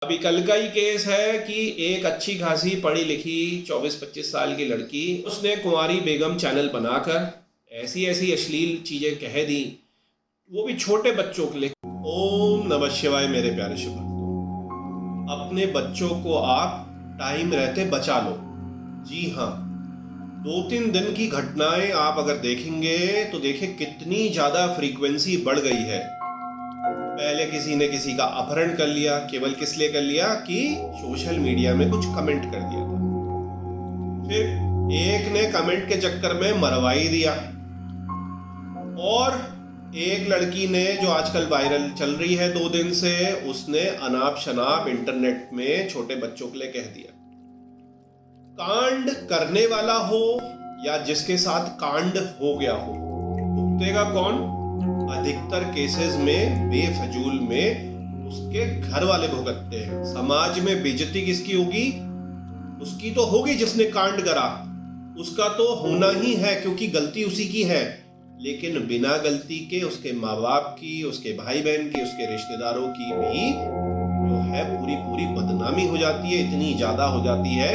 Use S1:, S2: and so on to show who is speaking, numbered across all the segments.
S1: अभी कल का ही केस है कि एक अच्छी खासी पढ़ी लिखी 24-25 साल की लड़की, उसने कुंवारी बेगम चैनल बनाकर ऐसी ऐसी अश्लील चीजें कह दी, वो भी छोटे बच्चों के लिए। ओम नमः शिवाय। मेरे प्यारे शुभ, अपने बच्चों को आप टाइम रहते बचा लो। जी हाँ, 2-3 दिन की घटनाएं आप अगर देखेंगे तो देखें कितनी ज्यादा फ्रीक्वेंसी बढ़ गई है। पहले किसी ने किसी का अपहरण कर लिया, केवल किस लिए कर लिया कि सोशल मीडिया में कुछ कमेंट कर दिया था। फिर एक ने कमेंट के चक्कर में मरवाई दिया, और एक लड़की ने जो आजकल वायरल चल रही है 2 दिन से, उसने अनाप शनाप इंटरनेट में छोटे बच्चों के लिए कह दिया। कांड करने वाला हो या जिसके साथ कांड हो गया हो, भुगतेगा कौन? अधिकतर केसेस में बेफजूल में उसके घर वाले भुगतते हैं। समाज में बेइज्जती किसकी होगी? उसकी तो होगी जिसने कांड करा, उसका तो होना ही है क्योंकि गलती उसी की है। लेकिन बिना गलती के उसके माँ बाप की, उसके भाई बहन की, उसके रिश्तेदारों की भी जो है पूरी पूरी बदनामी हो जाती है। इतनी ज्यादा हो जाती है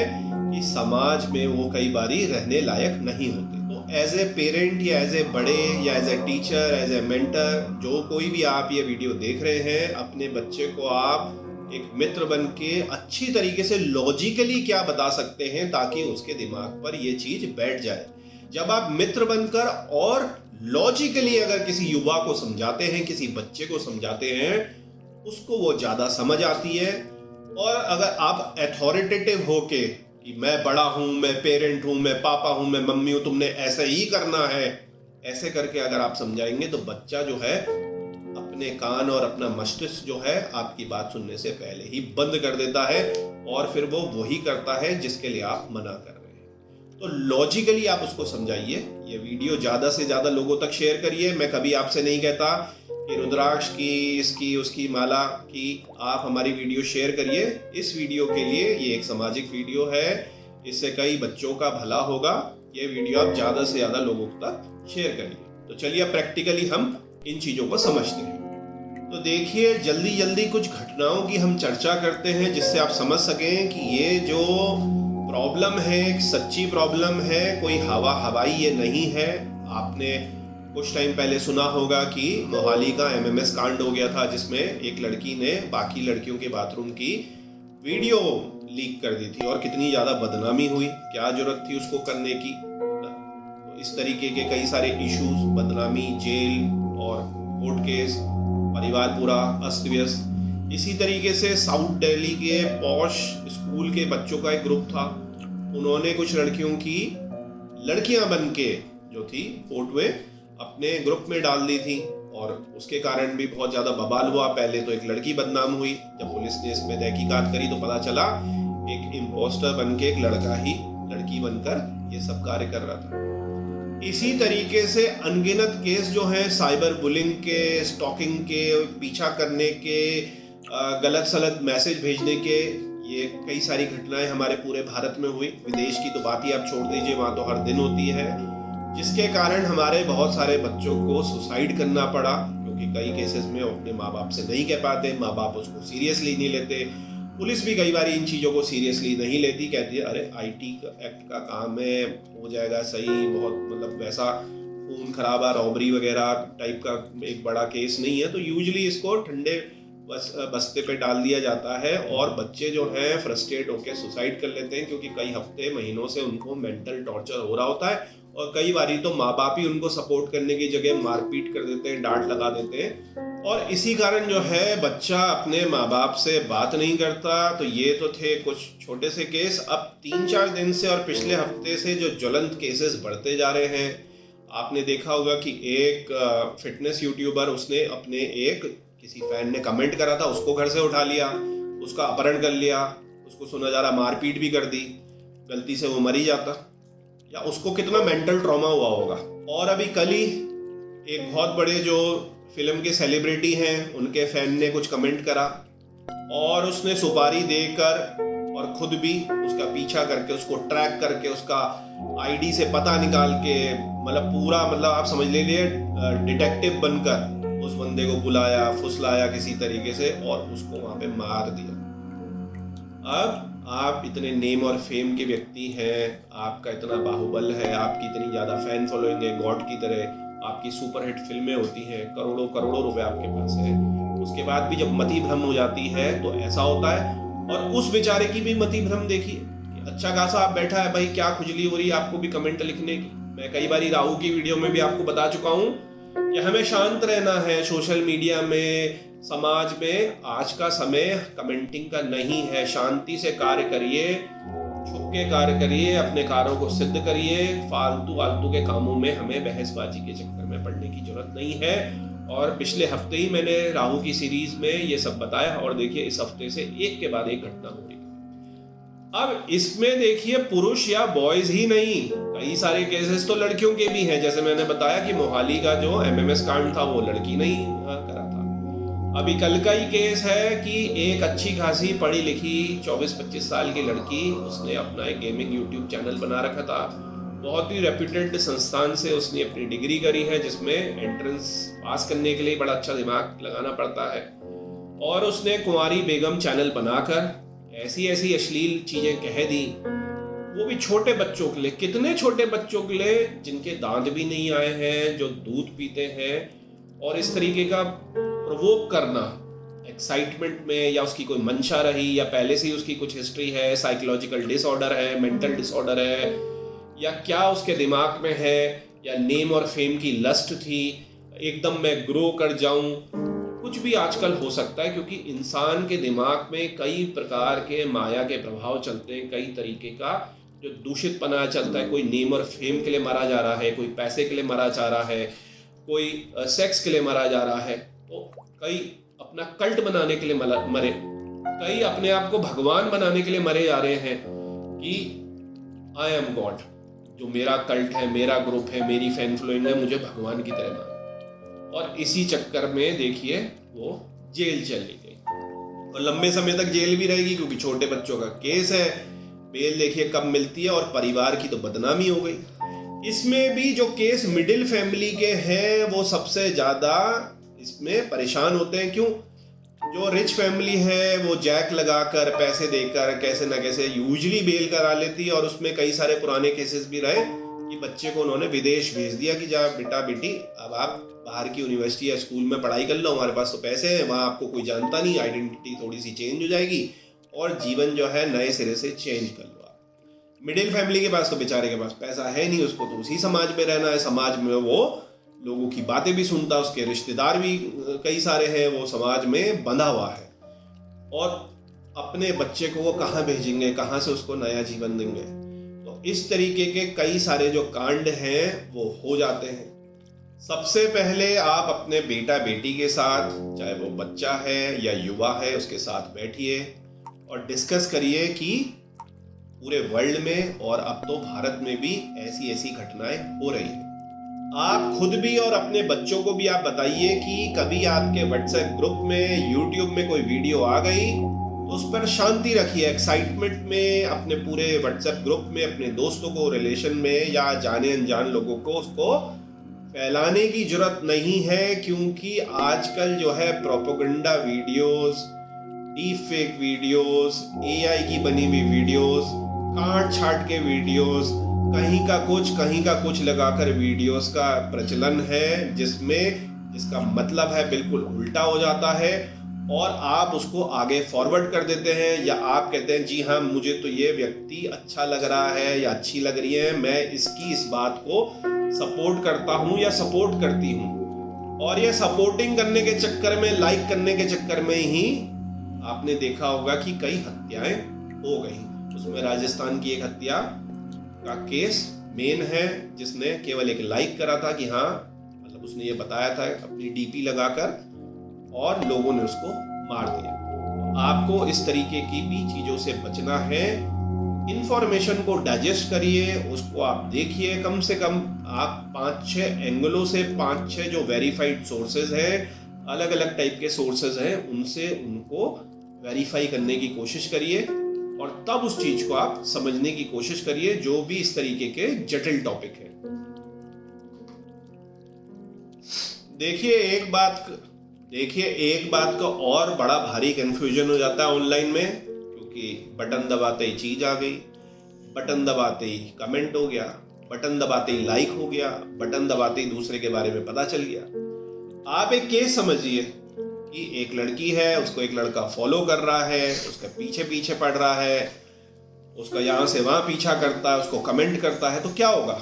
S1: कि समाज में वो कई बारी रहने लायक नहीं होते। तो एज ए पेरेंट या एज ए बड़े या as a teacher, as a mentor, जो कोई भी आप ये वीडियो देख रहे हैं, अपने बच्चे को आप एक मित्र बन के अच्छी तरीके से लॉजिकली क्या बता सकते हैं ताकि उसके दिमाग पर ये चीज बैठ जाए। जब आप मित्र बनकर और लॉजिकली अगर किसी युवा को समझाते हैं, किसी बच्चे को समझाते हैं, उसको वो ज्यादा समझ आती है। और अगर आप अथॉरिटेटिव होके कि मैं बड़ा हूं, मैं पेरेंट हूं, मैं पापा हूं, मैं मम्मी हूं, तुमने ऐसे ही करना है, ऐसे करके अगर आप समझाएंगे तो बच्चा जो है अपने कान और अपना मस्तिष्क जो है आपकी बात सुनने से पहले ही बंद कर देता है, और फिर वो वही करता है जिसके लिए आप मना कर रहे हैं। तो लॉजिकली आप उसको समझाइए। ये वीडियो ज्यादा से ज्यादा लोगों तक शेयर करिए। मैं कभी आपसे नहीं कहता कि रुद्राक्ष की, इसकी, उसकी माला की आप हमारी वीडियो शेयर करिए। इस वीडियो के लिए ये एक सामाजिक वीडियो है, इससे कई बच्चों का भला होगा। ये वीडियो आप ज्यादा से ज्यादा लोगों तक शेयर करिए। तो चलिए अब प्रैक्टिकली हम इन चीजों को समझते हैं। तो देखिए, जल्दी जल्दी कुछ घटनाओं की हम चर्चा करते हैं जिससे आप समझ सकें कि ये जो प्रॉब्लम है एक सच्ची प्रॉब्लम है, कोई हवाई ये नहीं है। आपने कुछ टाइम पहले सुना होगा कि मोहाली का एमएमएस कांड हो गया था, जिसमें एक लड़की ने बाकी लड़कियों के बाथरूम की वीडियो लीक कर दी थी और कितनी ज्यादा बदनामी हुई। क्या जरूरत थी उसको करने की? तो इस तरीके के कई सारे इश्यूज, बदनामी, जेल और कोर्ट केस, परिवार पूरा अस्त व्यस्त। इसी तरीके से साउथ दिल्ली के पॉश स्कूल के बच्चों का एक ग्रुप था, उन्होंने कुछ लड़कियों की लड़कियां बन के जो थी फोटोएं अपने ग्रुप में डाल दी थी, और उसके कारण भी बहुत ज्यादा बवाल हुआ। पहले तो एक लड़की बदनाम हुई, जब पुलिस ने इस पे तहकीकात करी तो पता चला एक इम्पोस्टर बन के एक लड़का ही लड़की बनकर ये सब कार्य कर रहा था। इसी तरीके से अनगिनत केस जो हैं साइबर बुलिंग के, स्टॉकिंग के, पीछा करने के, गलत सलत मैसेज भेजने के, ये कई सारी घटनाएं हमारे पूरे भारत में हुई। विदेश की तो बात ही आप छोड़ दीजिए, वहां तो हर दिन होती है, जिसके कारण हमारे बहुत सारे बच्चों को सुसाइड करना पड़ा, क्योंकि कई केसेस में अपने माँ बाप से नहीं कह पाते, माँ बाप उसको सीरियसली नहीं लेते। पुलिस भी कई बार इन चीज़ों को सीरियसली नहीं लेती, कहती है अरे आईटी एक्ट का काम है, हो जाएगा सही, बहुत मतलब वैसा खून खराबा, रॉबरी वगैरह टाइप का एक बड़ा केस नहीं है। तो यूजुअली इसको ठंडे बस्ते पे डाल दिया जाता है, और बच्चे जो हैं फ्रस्ट्रेट होकर सुसाइड कर लेते हैं, क्योंकि कई हफ्ते महीनों से उनको मेंटल टॉर्चर हो रहा होता है, और कई बारी तो माँ बाप ही उनको सपोर्ट करने की जगह मारपीट कर देते हैं, डांट लगा देते हैं, और इसी कारण जो है बच्चा अपने माँ बाप से बात नहीं करता। तो ये तो थे कुछ छोटे से केस। अब 3-4 दिन से और पिछले हफ्ते से जो ज्वलंत केसेस बढ़ते जा रहे हैं। आपने देखा होगा कि एक फिटनेस यूट्यूबर, उसने अपने एक किसी फैन ने कमेंट करा था, उसको घर से उठा लिया, उसका अपहरण कर लिया, उसको सुना जा रहा मारपीट भी कर दी, गलती से वो मर ही जाता, या उसको कितना मेंटल ट्रॉमा हुआ होगा। और अभी कल ही एक बहुत बड़े जो फिल्म के सेलिब्रिटी हैं, उनके फैन ने कुछ कमेंट करा, और उसने सुपारी देकर और खुद भी उसका पीछा करके, उसको ट्रैक करके, उसका आईडी से पता निकाल के, मतलब पूरा, मतलब आप समझ लीजिए डिटेक्टिव बनकर उस बंदे को बुलाया, फुसलाया किसी तरीके से, और उसको वहां पे मार दिया। अब आप इतने नेम और फेम के व्यक्ति हैं, आपका इतना बाहुबल है, आपकी इतनी ज़्यादा फैन फॉलोइंग है, गॉड की तरह आपकी सुपरहिट फिल्में होती हैं, करोड़ों करोड़ों रुपए आपके पास है, उसके बाद भी जब मति भ्रम हो जाती है तो ऐसा होता है। और उस बेचारे की भी मति भ्रम देखिए कि अच्छा खासा आप बैठा है, भाई क्या खुजली हो रही है आपको भी कमेंट लिखने की। मैं कई बार राहु की वीडियो में भी आपको बता चुका हूँ कि हमें शांत रहना है सोशल मीडिया में, समाज में। आज का समय कमेंटिंग का नहीं है, शांति से कार्य करिए, छुप के कार्य करिए, अपने कार्यों को सिद्ध करिए। फालतू के कामों में हमें बहसबाजी के चक्कर में पड़ने की जरूरत नहीं है। और पिछले हफ्ते ही मैंने राहु की सीरीज में ये सब बताया और देखिए इस हफ्ते से एक के बाद एक घटना हो रही है। अब इसमें देखिए पुरुष या बॉयज ही नहीं, कई सारे केसेस तो लड़कियों के भी हैं। जैसे मैंने बताया कि मोहाली का जो एमएमएस कांड था वो लड़की ने ही करा था। अभी कल का ही केस है कि एक अच्छी खासी पढ़ी लिखी 24-25 साल की लड़की, उसने अपना एक गेमिंग यूट्यूब चैनल बना रखा था। बहुत ही रेप्यूटेड संस्थान से उसने अपनी डिग्री करी है, जिसमें एंट्रेंस पास करने के लिए बड़ा अच्छा दिमाग लगाना पड़ता है। और उसने कुंवारी बेगम चैनल बनाकर ऐसी ऐसी अश्लील चीजें कह दी, वो भी छोटे बच्चों के लिए। कितने छोटे बच्चों के लिए जिनके दांत भी नहीं आए हैं, जो दूध पीते हैं। और इस तरीके का प्रोवोक करना एक्साइटमेंट में, या उसकी कोई मंशा रही, या पहले से ही उसकी कुछ हिस्ट्री है, साइकोलॉजिकल डिसऑर्डर है, मेंटल डिसऑर्डर है, या क्या उसके दिमाग में है, या नेम और फेम की लस्ट थी, एकदम मैं ग्रो कर जाऊं, कुछ भी आजकल हो सकता है। क्योंकि इंसान के दिमाग में कई प्रकार के माया के प्रभाव चलते हैं, कई तरीके का जो दूषित पना चलता है। कोई नेम और फेम के लिए मरा जा रहा है, कोई पैसे के लिए मरा जा रहा है, कोई सेक्स के लिए मरा जा रहा है, तो कई अपना कल्ट बनाने के लिए मरे, कई अपने आप को भगवान बनाने के लिए मरे जा रहे हैं कि आई एम गॉड, जो मेरा कल्ट है, मेरा ग्रुप है, मेरी फैन फॉलोइंग है, मुझे भगवान की तरह मान। और इसी चक्कर में देखिए वो जेल चली गई और लंबे समय तक जेल भी रहेगी, क्योंकि छोटे बच्चों का केस है। बेल देखिए कब मिलती है, और परिवार की तो बदनामी हो गई। इसमें भी जो केस मिडिल फैमिली के हैं वो सबसे ज्यादा इसमें परेशान होते हैं। क्यों? जो रिच फैमिली है वो जैक लगाकर, पैसे देकर कैसे ना कैसे यूजुअली बेल करा लेती है। और उसमें कई सारे पुराने केसेस भी रहे कि बच्चे को उन्होंने विदेश भेज दिया कि जा बेटा बेटी अब आप बाहर की यूनिवर्सिटी या स्कूल में पढ़ाई कर लो, हमारे पास तो पैसे हैं, वहाँ आपको कोई जानता नहीं, आइडेंटिटी थोड़ी सी चेंज हो जाएगी और जीवन जो है नए सिरे से चेंज कर लो आप। मिडिल फैमिली के पास तो बेचारे के पास पैसा है नहीं, उसको तो उसी समाज में रहना है। समाज में वो लोगों की बातें भी सुनता, उसके रिश्तेदार भी कई सारे हैं, वो समाज में बंधा हुआ है। और अपने बच्चे को वो कहाँ भेजेंगे, कहाँ से उसको नया जीवन देंगे। तो इस तरीके के कई सारे जो कांड हैं वो हो जाते हैं। सबसे पहले आप अपने बेटा बेटी के साथ, चाहे वो बच्चा है या युवा है, उसके साथ बैठिए और डिस्कस करिए कि पूरे वर्ल्ड में और अब तो भारत में भी ऐसी ऐसी घटनाएं हो रही हैं। आप खुद भी और अपने बच्चों को भी आप बताइए कि कभी आपके व्हाट्सएप ग्रुप में, यूट्यूब में कोई वीडियो आ गई तो उस पर शांति रखिए। एक्साइटमेंट में अपने पूरे व्हाट्सएप ग्रुप में अपने दोस्तों को, रिलेशन में या जाने अनजान लोगों को उसको फैलाने की जरूरत नहीं है। क्योंकि आजकल जो है propaganda videos, deep fake videos, AI की बनी हुई वीडियोस, काट छाट के वीडियोस, कहीं का कुछ लगाकर वीडियोस का प्रचलन है, जिसका मतलब है बिल्कुल उल्टा हो जाता है और आप उसको आगे फॉरवर्ड कर देते हैं। या आप कहते हैं जी हाँ, मुझे तो ये व्यक्ति अच्छा लग रहा है या अच्छी लग रही है, मैं इसकी इस बात को सपोर्ट करता हूं या सपोर्ट करती हूं। और ये सपोर्टिंग करने के चक्कर में, लाइक करने के चक्कर में ही आपने देखा होगा कि कई हत्याएं हो गई। उसमें राजस्थान की एक हत्या का केस मेन है, जिसने केवल एक लाइक करा था कि हाँ, मतलब उसने ये बताया था अपनी डीपी लगाकर, और लोगों ने उसको मार दिया। तो आपको इस तरीके की भी चीजों से बचना है। इंफॉर्मेशन को डाइजेस्ट करिए, उसको आप देखिए। कम से कम आप 5-6 एंगलों से, 5-6 जो वेरीफाइड सोर्सेज हैं, अलग अलग टाइप के सोर्सेज हैं, उनसे उनको वेरीफाई करने की कोशिश करिए और तब उस चीज को आप समझने की कोशिश करिए, जो भी इस तरीके के जटिल टॉपिक है। देखिए एक बात का और बड़ा भारी कंफ्यूजन हो जाता है ऑनलाइन में, कि बटन दबाते ही चीज आ गई, बटन दबाते ही कमेंट हो गया, बटन दबाते ही लाइक हो गया, बटन दबाते ही दूसरे के बारे में पता चल गया। आप एक केस समझिए कि एक लड़की है, उसको एक लड़का फॉलो कर रहा है, उसके पीछे पीछे पड़ रहा है, उसका यहाँ से वहाँ पीछा करता है, उसको कमेंट करता है, तो क्या होगा?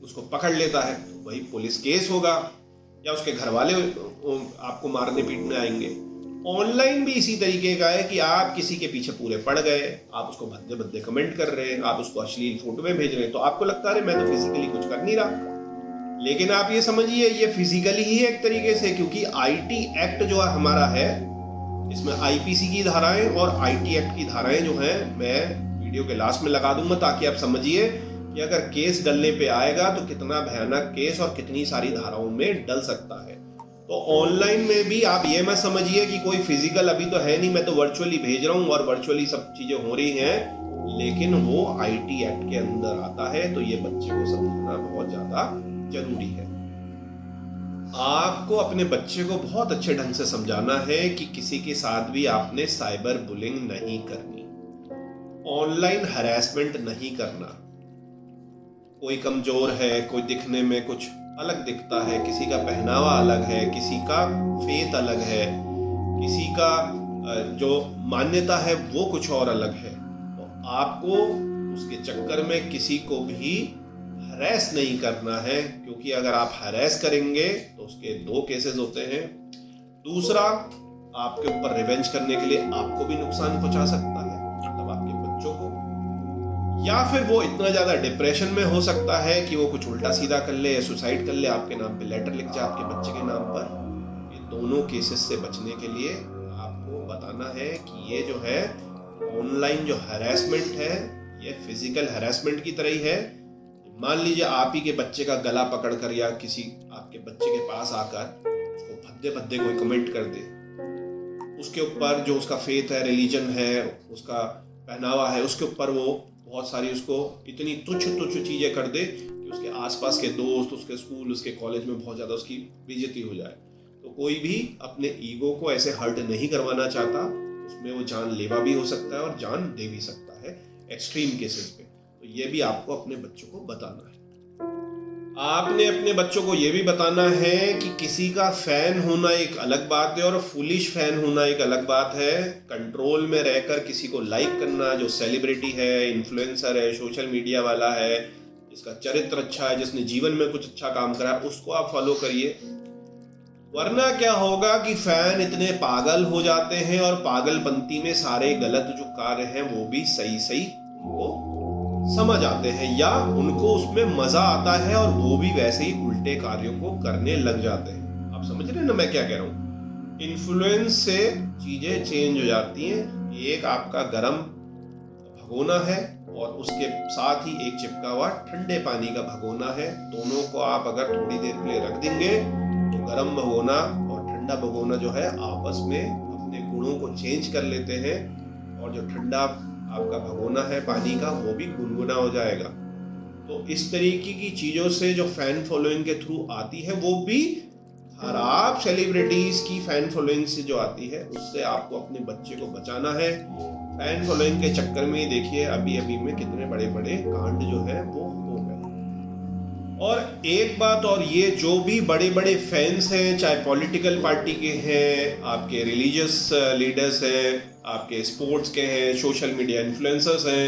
S1: उसको पकड़ लेता है, वही पुलिस केस होगा, या उसके घर वाले आपको मारने पीटने आएंगे। ऑनलाइन भी इसी तरीके का है कि आप किसी के पीछे पूरे पड़ गए, आप उसको भद्दे भद्दे कमेंट कर रहे हैं, आप उसको अश्लील फोटो में भेज रहे हैं, तो आपको लगता है मैं तो फिजिकली कुछ कर नहीं रहा। लेकिन आप ये समझिए ये फिजिकली ही एक तरीके से, क्योंकि आईटी एक्ट जो हमारा है, इसमें आईपीसी की धाराएं और आईटी एक्ट की धाराएं जो हैं मैं वीडियो के लास्ट में लगा दूंगा, ताकि आप समझिए कि अगर केस डलने पे आएगा तो कितना भयानक केस और कितनी सारी धाराओं में डल सकता है। तो ऑनलाइन में भी आप ये मत समझिए कि कोई फिजिकल अभी तो है नहीं, मैं तो वर्चुअली भेज रहा हूँ और वर्चुअली सब चीजें हो रही हैं, लेकिन वो आईटी एक्ट के अंदर आता है। तो ये बच्चे को समझना बहुत ज्यादा जरूरी है। आपको अपने बच्चे को बहुत अच्छे ढंग से समझाना है कि किसी के साथ भी आपने साइबर बुलिंग नहीं करनी, ऑनलाइन हैरेसमेंट नहीं करना। कोई कमजोर है, कोई दिखने में कुछ अलग दिखता है, किसी का पहनावा अलग है, किसी का फेथ अलग है, किसी का जो मान्यता है वो कुछ और अलग है, तो आपको उसके चक्कर में किसी को भी हरेस नहीं करना है, क्योंकि अगर आप हरेस करेंगे तो उसके दो केसेस होते हैं। दूसरा, आपके ऊपर रिवेंज करने के लिए आपको भी नुकसान पहुंचा सकता है, मतलब आपके बच्चों को, या फिर वो इतना ज्यादा डिप्रेशन में हो सकता है कि वो कुछ उल्टा सीधा कर ले या सुसाइड कर ले, आपके नाम पे लेटर लिख जाए आपके बच्चे के नाम पर। ये दोनों केसेस से बचने के लिए आपको बताना है कि ये जो है ऑनलाइन जो हैरेसमेंट है ये फिजिकल हैरेसमेंट की तरह ही है। मान लीजिए आप ही के बच्चे का गला पकड़कर या किसी आपके बच्चे के पास आकर उसको भद्दे भद्दे कोई कमेंट कर दे, उसके ऊपर जो उसका फेथ है, रिलीजन है, उसका पहनावा है, उसके ऊपर वो बहुत सारी उसको इतनी तुच्छ चीजें कर दे कि उसके आसपास के दोस्त, उसके स्कूल, उसके कॉलेज में बहुत ज्यादा उसकी बेइज्जती हो जाए। तो कोई भी अपने ईगो को ऐसे हर्ट नहीं करवाना चाहता, उसमें वो जानलेवा भी हो सकता है और जान दे भी सकता है एक्सट्रीम केसेस पे। तो ये भी आपको अपने बच्चों को बताना है। आपने अपने बच्चों को ये भी बताना है कि किसी का फैन होना एक अलग बात है और फुलिश फैन होना एक अलग बात है। कंट्रोल में रहकर किसी को लाइक करना, जो सेलिब्रिटी है, इन्फ्लुएंसर है, सोशल मीडिया वाला है, जिसका चरित्र अच्छा है, जिसने जीवन में कुछ अच्छा काम करा है, उसको आप फॉलो करिए। वरना क्या होगा कि फैन इतने पागल हो जाते हैं और पागलपंती में सारे गलत जो कार्य हैं वो भी सही सही उनको समझ आते हैं, या उनको उसमें मजा आता है और वो भी वैसे ही उल्टे कार्यों को करने लग जाते हैं। आप समझ रहे हैं ना मैं क्या कह रहा हूँ? इन्फ्लुएंस से चीजें चेंज हो जाती हैं। एक आपका गरम भगोना है और उसके साथ ही एक चिपका हुआ ठंडे पानी का भगोना है। दोनों को आप अगर थोड़ी देर के लिए रख देंगे तो गरम भगोना और ठंडा भगोना जो है आपस में अपने गुणों को चेंज कर लेते हैं, और जो ठंडा आपका भगोना है पानी का वो भी गुनगुना हो जाएगा। तो इस तरीके की चीजों से जो फैन फॉलोइंग के थ्रू आती है, वो भी खराब सेलिब्रिटीज की फैन फॉलोइंग से जो आती है, उससे आपको अपने बच्चे को बचाना है। फैन फॉलोइंग के चक्कर में देखिए अभी अभी में कितने बड़े बड़े कांड जो है वो हो गए। और एक बात और, ये जो भी बड़े बड़े फैंस हैं, चाहे पॉलिटिकल पार्टी के हैं, आपके रिलीजियस लीडर्स हैं, आपके स्पोर्ट्स के हैं, सोशल मीडिया इन्फ्लुएंसर्स हैं,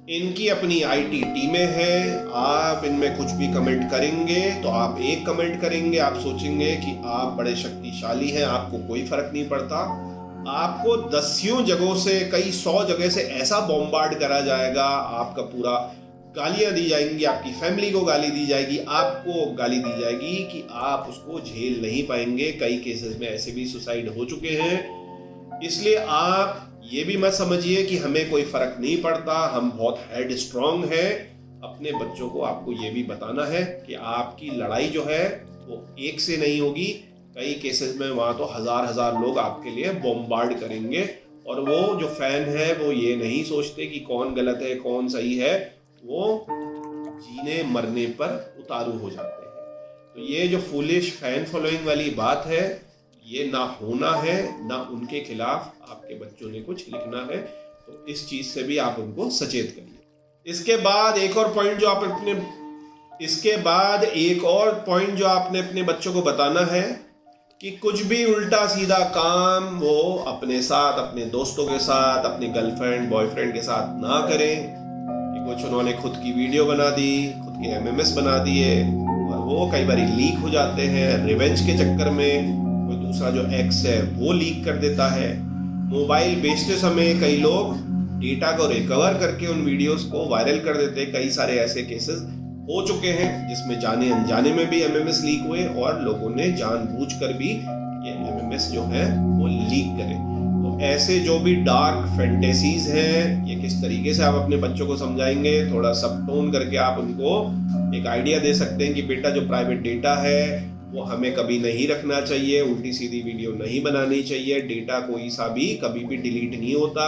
S1: इनकी अपनी आईटी टीमें हैं। आप इनमें कुछ भी कमेंट करेंगे तो आप एक कमेंट करेंगे, आप सोचेंगे कि आप बड़े शक्तिशाली हैं, आपको कोई फर्क नहीं पड़ता। आपको दसियों जगहों से, कई 100 जगह से ऐसा बॉम्बार्ड करा जाएगा, आपका पूरा गालियां दी जाएंगी, आपकी फैमिली को गाली दी जाएगी, आपको गाली दी जाएगी कि आप उसको झेल नहीं पाएंगे। कई केसेस में ऐसे भी सुसाइड हो चुके हैं। इसलिए आप ये भी मत समझिए कि हमें कोई फर्क नहीं पड़ता, हम बहुत हेड स्ट्रांग है। अपने बच्चों को आपको ये भी बताना है कि आपकी लड़ाई जो है वो एक से नहीं होगी। कई केसेस में वहां तो हजार लोग आपके लिए बॉम्बार्ड करेंगे, और वो जो फैन है वो ये नहीं सोचते कि कौन गलत है कौन सही है, वो जीने मरने पर उतारू हो जाते हैं। तो ये जो फुलिश फैन फॉलोइंग वाली बात है, ये ना होना है, ना उनके खिलाफ आपके बच्चों ने कुछ लिखना है। तो इस चीज से भी आप उनको सचेत करिए। इसके बाद एक और पॉइंट जो आपने अपने बच्चों को बताना है कि कुछ भी उल्टा सीधा काम वो अपने साथ, अपने दोस्तों के साथ, अपनी गर्लफ्रेंड बॉयफ्रेंड के साथ ना करें। कि कुछ उन्होंने खुद की वीडियो बना दी, खुद के एमएमएस बना दिए और वो कई बार लीक हो जाते हैं। रिवेंज के चक्कर में कोई दूसरा जो एक्स है वो लीक कर देता है। मोबाइल बेचते समय कई लोग डेटा को रिकवर करके उन वीडियोस को वायरल कर देते हैं। कई सारे ऐसे केसेस हो चुके हैं जिसमें जाने अनजाने में भी एमएमएस लीक हुए और लोगों ने जानबूझकर भी ये एमएमएस जो है वो लीक करें। तो ऐसे जो भी डार्क फैंटेसीज हैं, ये किस तरीके से आप अपने बच्चों को समझाएंगे, थोड़ा सब टोन करके आप उनको एक आइडिया दे सकते हैं कि बेटा जो प्राइवेट डेटा है वो हमें कभी नहीं रखना चाहिए, उल्टी सीधी वीडियो नहीं बनानी चाहिए, डेटा कोई सा भी कभी भी डिलीट नहीं होता।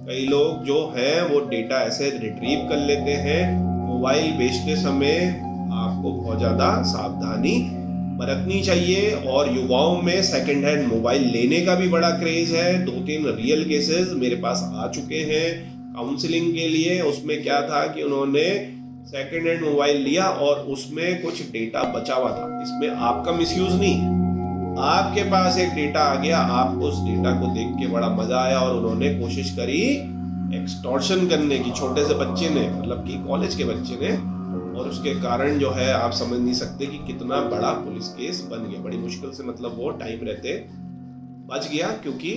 S1: कई लोग जो हैं वो डेटा ऐसे रिट्रीव कर लेते हैं। मोबाइल बेचते समय आपको बहुत ज़्यादा सावधानी बरतनी चाहिए। और युवाओं में सेकंड हैंड मोबाइल लेने का भी बड़ा क्रेज है। 2-3 रियल केसेस मेरे पास आ चुके हैं काउंसलिंग के लिए। उसमें क्या था कि उन्होंने सेकंड हैंड मोबाइल लिया और उसमें कुछ डेटा बचा हुआ था। इसमें आपका मिसयूज नहीं, आपके पास एक डेटा आ गया, आपको उस डेटा को देख के बड़ा मजा आया और उन्होंने कोशिश करी एक्सटॉर्शन करने की। छोटे से बच्चे ने, मतलब कि कॉलेज के बच्चे ने, और उसके कारण जो है आप समझ नहीं सकते कि कितना बड़ा पुलिस केस बन गया। बड़ी मुश्किल से मतलब वो टाइम रहते बच गया क्योंकि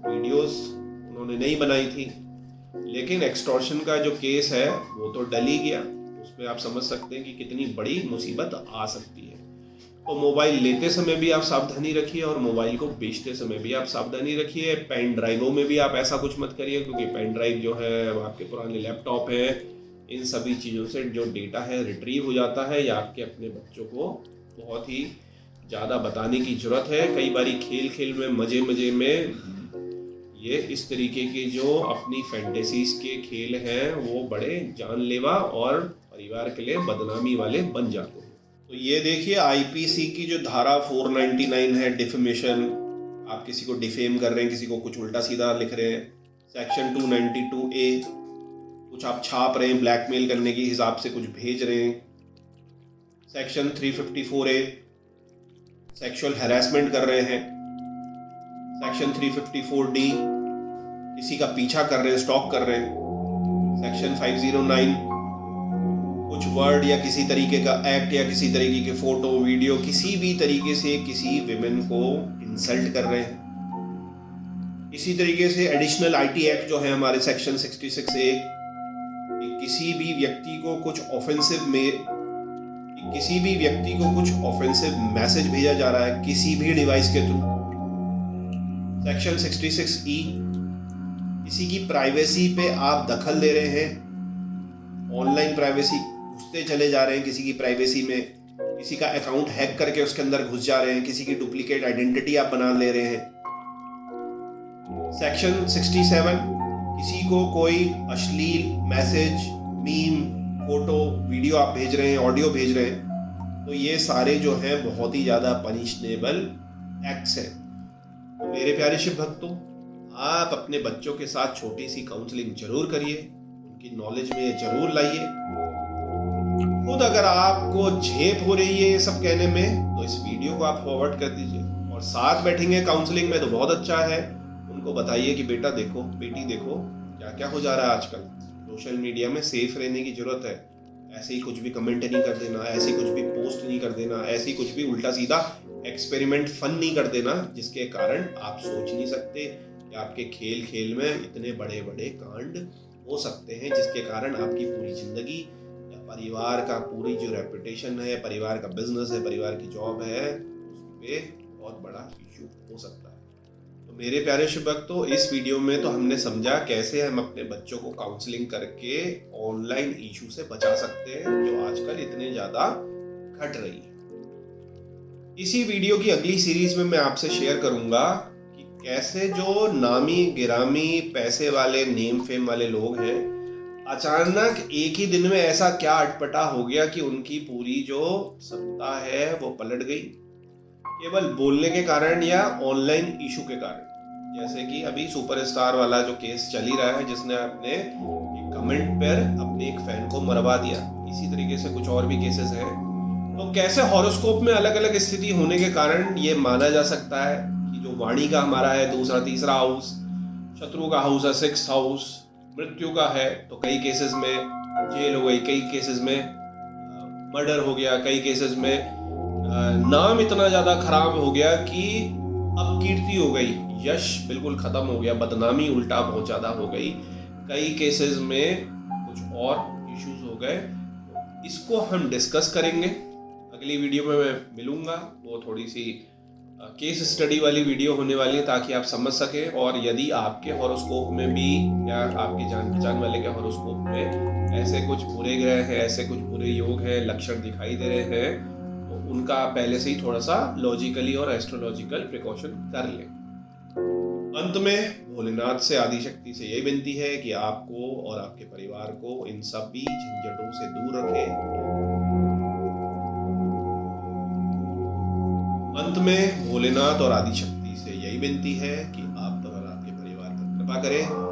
S1: वीडियोस उन्होंने नहीं बनाई थी। लेकिन एक्सटॉर्शन का जो केस है वो तो डल ही गया। उसमें आप समझ सकते हैं कि कितनी बड़ी मुसीबत आ सकती है। तो मोबाइल लेते समय भी आप सावधानी रखिए और मोबाइल को बेचते समय भी आप सावधानी रखिए। पेन ड्राइवों में भी आप ऐसा कुछ मत करिए क्योंकि पेन ड्राइव जो है आपके पुराने लैपटॉप है, इन सभी चीज़ों से जो डेटा है रिट्रीव हो जाता है। या आपके अपने बच्चों को बहुत ही ज़्यादा बताने की ज़रूरत है। कई बारी खेल खेल में, मज़े मज़े में ये इस तरीके के जो अपनी फैंटेसीज के खेल हैं वो बड़े जानलेवा और परिवार के लिए बदनामी वाले बन जाते हैं। तो ये देखिए आईपीसी की जो धारा 499 है, डिफेमेशन, आप किसी को डिफेम कर रहे हैं, किसी को कुछ उल्टा सीधा लिख रहे हैं। सेक्शन 292A, कुछ आप छाप रहे हैं, ब्लैकमेल करने के हिसाब से कुछ भेज रहे हैं। सेक्शन 354A, सेक्सुअल हैरेसमेंट कर रहे हैं। सेक्शन 354D, किसी का पीछा कर रहे हैं, स्टॉक कर रहे हैं। सेक्शन 509, कुछ वर्ड या किसी तरीके का एक्ट या किसी तरीके के फोटो वीडियो किसी भी तरीके से किसी विमेन को इंसल्ट कर रहे हैं। इसी तरीके से एडिशनल आईटी एक्ट जो है हमारे सेक्शन 66A, किसी भी व्यक्ति को कुछ ऑफेंसिव मैसेज भेजा जा रहा है किसी भी डिवाइस के थ्रू। सेक्शन 66E, किसी की प्राइवेसी पे आप दखल दे रहे हैं, ऑनलाइन प्राइवेसी घुसते चले जा रहे हैं किसी की प्राइवेसी में, किसी का अकाउंट हैक करके उसके अंदर घुस जा रहे हैं, किसी की डुप्लीकेट आइडेंटिटी आप बना ले रहे हैं। सेक्शन 67, किसी को कोई अश्लील मैसेज, मीम, फोटो, वीडियो आप भेज रहे हैं, ऑडियो भेज रहे हैं, तो ये सारे जो हैं बहुत ही ज़्यादा पनिशनेबल एक्ट्स हैं। तो मेरे प्यारे शिव भक्तों, आप अपने बच्चों के साथ छोटी सी काउंसलिंग जरूर करिए, उनकी नॉलेज में जरूर लाइए। खुद अगर आपको झेप हो रही है ये सब कहने में तो इस वीडियो को आप फॉरवर्ड कर दीजिए, और साथ बैठेंगे काउंसलिंग में तो बहुत अच्छा है। उनको बताइए कि बेटा देखो, बेटी देखो, क्या क्या हो जा रहा है आजकल। सोशल मीडिया में सेफ रहने की जरूरत है। ऐसे ही कुछ भी कमेंट नहीं कर देना, ऐसे कुछ भी पोस्ट नहीं कर देना, ऐसे ही कुछ भी उल्टा सीधा एक्सपेरिमेंट फन नहीं कर देना जिसके कारण आप सोच नहीं सकते कि आपके खेल खेल में इतने बड़े बड़े कांड हो सकते हैं जिसके कारण आपकी पूरी जिंदगी या परिवार का पूरी जो रेपुटेशन है, परिवार का बिजनेस है, परिवार की जॉब है, उस पर बहुत बड़ा इश्यू हो सकता है। तो मेरे प्यारे शिव भक्तों, इस वीडियो में तो हमने समझा कैसे हम अपने बच्चों को काउंसलिंग करके ऑनलाइन इशू से बचा सकते हैं जो आजकल इतने ज़्यादा घट रही है। इसी वीडियो की अगली सीरीज में मैं आपसे शेयर करूंगा कि कैसे जो नामी गिरामी पैसे वाले नेम फेम वाले लोग हैं, अचानक एक ही दिन में ऐसा क्या अटपटा हो गया कि उनकी पूरी जो सत्ता है वो पलट गई, केवल बोलने के कारण या ऑनलाइन इशू के कारण। जैसे कि अभी सुपरस्टार वाला जो केस चल ही रहा है, जिसने अपने एक कमेंट पर अपने एक फैन को मरवा दिया। इसी तरीके से कुछ और भी केसेस हैं। तो कैसे हॉरोस्कोप में अलग अलग स्थिति होने के कारण ये माना जा सकता है कि जो वाणी का हमारा है दूसरा तीसरा हाउस, शत्रु का हाउस है 6th हाउस, मृत्यु का है, तो कई केसेस में जेल हो गई, कई केसेस में मर्डर हो गया, कई केसेस में नाम इतना ज़्यादा खराब हो गया कि अपकीर्ति हो गई, यश बिल्कुल ख़त्म हो गया, बदनामी उल्टा बहुत ज़्यादा हो गई, कई केसेस में कुछ और इश्यूज हो गए। इसको हम डिस्कस करेंगे अगली वीडियो में। मैं मिलूँगा, वो थोड़ी सी केस स्टडी वाली वीडियो होने वाली है ताकि आप समझ सकें। और यदि आपके हॉरोस्कोप में भी या आपके जान पहचान वाले के हॉरोस्कोप में ऐसे कुछ बुरे ग्रह हैं, ऐसे कुछ बुरे योग हैं, लक्षण दिखाई दे रहे हैं, तो उनका पहले से ही थोड़ा सा लॉजिकली और एस्ट्रोलॉजिकल प्रिकॉशन कर लें। अंत में भोलेनाथ से, आदिशक्ति से यही विनती है कि आपको और आपके परिवार को इन सभी झंझटों से दूर रखें। अंत में भोलेनाथ और आदिशक्ति से यही विनती है कि आप पर और आपके परिवार पर कृपा करें।